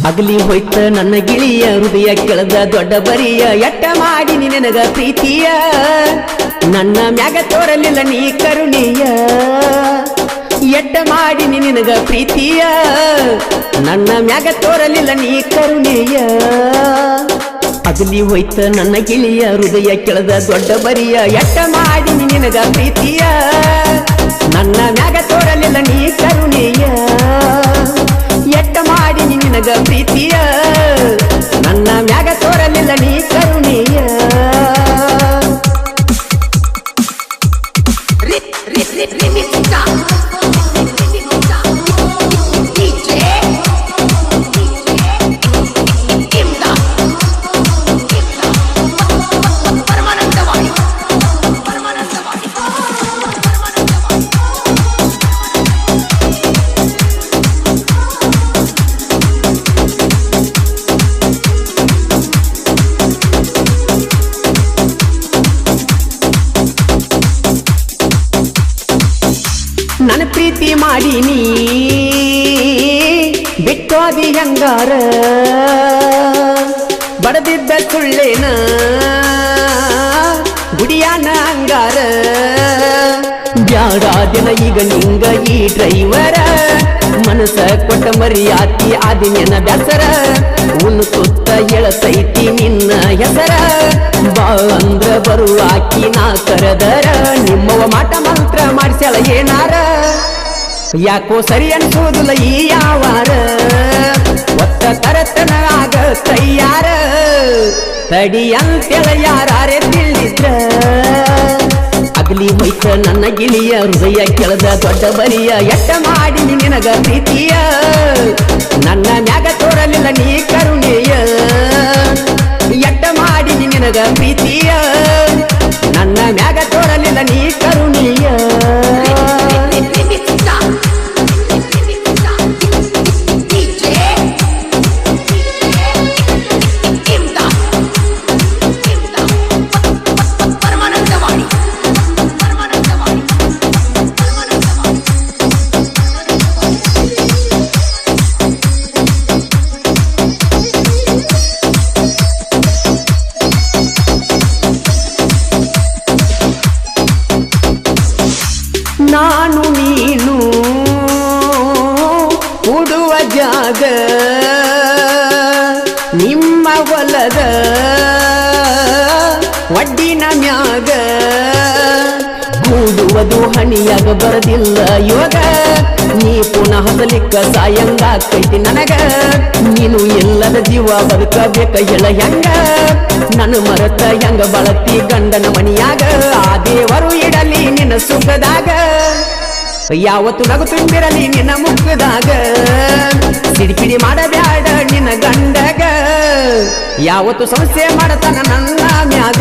ಅಗಲಿ ಹೋಯ್ತ ನನ್ನ ಗಿಳಿಯ ಹೃದಯ ಕೆಳದ ದೊಡ್ಡ ಬರಿಯ ಎಟ್ಟ ಮಾಡಿ ನಿನಗ ಪ್ರೀತಿಯ ನನ್ನ ಮ್ಯಾಗ ತೋರಲಿಲ್ಲ ನೀ ಕರುಣೆಯ ಎಟ್ಟ ಮಾಡಿ ನಿನಗ ಪ್ರೀತಿಯ ನನ್ನ ಮ್ಯಾಗ ತೋರಲಿಲ್ಲ ನೀ ಕರುಣೆಯ ಅಗಲಿ ಹೋಯ್ತ ನನ್ನ ಗಿಳಿಯ ಹೃದಯ ಕೆಳದ ದೊಡ್ಡ ಬರಿಯ ಎಟ್ಟ ಮಾಡಿ ನಿನಗ ಪ್ರೀತಿಯ ನನ್ನ ಮ್ಯಾಗ ತೋರಲಿಲ್ಲ ನೀ ಕರುಣೆಯ ಎಟ್ಟ ಮಾಡಿ ನಿನಗ ಪ್ರೀತಿಯ ನನ್ನ ಮ್ಯಾಗ ತೋರಲಿಲ್ಲ ನೀ ಕರುಣೆಯ ನನ್ನ ಪ್ರೀತಿ ಮಾಡಿ ನೀ ಬಿಟ್ಟೋದಿ ಹಂಗಾರ ಬಡದಿದ್ದ ಸುಳ್ಳೇನ ಗುಡಿಯಾನ ಹಂಗಾರ ಬ್ಯಾಡ ದಿನ ಈಗ ನಿಂಗ ಈ ಡ್ರೈವರ ಮನಸ ಕೊಟ್ಟ ಮರಿಯಾತಿ ಆದಿನ್ಯನ ಬ್ಯಾಸರ ಉನ್ನು ಸುತ್ತ ಎಳತೈತಿ ನಿನ್ನ ಹೆಸರ ಬಾ ಅಂದ್ರ ಬರುವಾಕಿ ನಾ ಕರೆದರ ನಿಮ್ಮವ ಮಾಟ ಮಂತ್ರ ಮಾಡಿಸ್ಯಾಳ ಏನಾರ ಯಾಕೋ ಸರಿ ಅನ್ಸೋದಿಲ್ಲ ಈ ಯಾವಾರ ಒತ್ತ ತರತನ ಆಗ ತಯ್ಯಾರ ತಡಿ ಅಂತೇಳ ಯಾರೇ ತಿಳಿದ್ರ ಅಗಲಿ ಹೋಯ್ತ ನನ್ನ ಗಿಳಿಯ ಹೃದಯ ಕೆಳದ ದೊಡ್ಡ ಬರಿಯ ಎಟ್ಟ ಮಾಡಿ ನಿನಗ ಪ್ರೀತಿಯ ನನ್ನ ಮ್ಯಾಗ ತೋರಲಿಲ್ಲ ನೀ ಕರುಣೆಯ ಎಟ್ಟ ಮಾಡಿ ನಿನಗ ಪ್ರೀತಿಯ ನನ್ನ ಮ್ಯಾಗ ತೋರಲಿಲ್ಲ ನೀ ಕರುಣೆಯ ನಾನು ನೀನು ಉಡುವ ಜಾಗ ನಿಮ್ಮ ಹೊಲದ ಒಡ್ಡಿನ ಮ್ಯಾಗ ಕೂಡುವುದು ಹಣಿಯಾಗ ಬರದಿಲ್ಲ ಯೋಗ ನೀ ಪುನಃ ಹಸಲಿಕ್ಕ ಸಾಯಂಗಾಕೈತಿ ನನಗ ನೀನು ಎಲ್ಲದ ಜೀವ ಬದುಕಬೇಕ ಹೇಳ ಹೆಂಗ ನನ್ನ ಮರತ ಹೆಂಗ ಬಳತಿ ಗಂಡನ ಮನಿಯಾಗ ಆ ದೇವರು ಇಡಲಿ ನಿನ್ನ ಸುಖದಾಗ ಯಾವತ್ತು ನಗು ತುಂಬಿರಲಿ ನಿನ್ನ ಮುಖದಾಗ ಸಿಡಿಪಿಡಿ ಮಾಡಬ್ಯಾಡ ನಿನ್ನ ಗಂಡಗ ಯಾವತ್ತು ಸಮಸ್ಯೆ ಮಾಡತಾನ ನನ್ನ ಮ್ಯಾಗ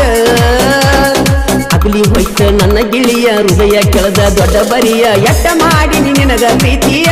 ಅಗಲಿ ಹೋಯ್ತ ನನ್ನ ಗಿಳಿಯ ಹೃದಯ ಕೆಳದ ದೊಡ್ಡ ಬರಿಯ ಎಟ್ಟ ಮಾಡಿ ನಿನಗ ಪ್ರೀತಿಯ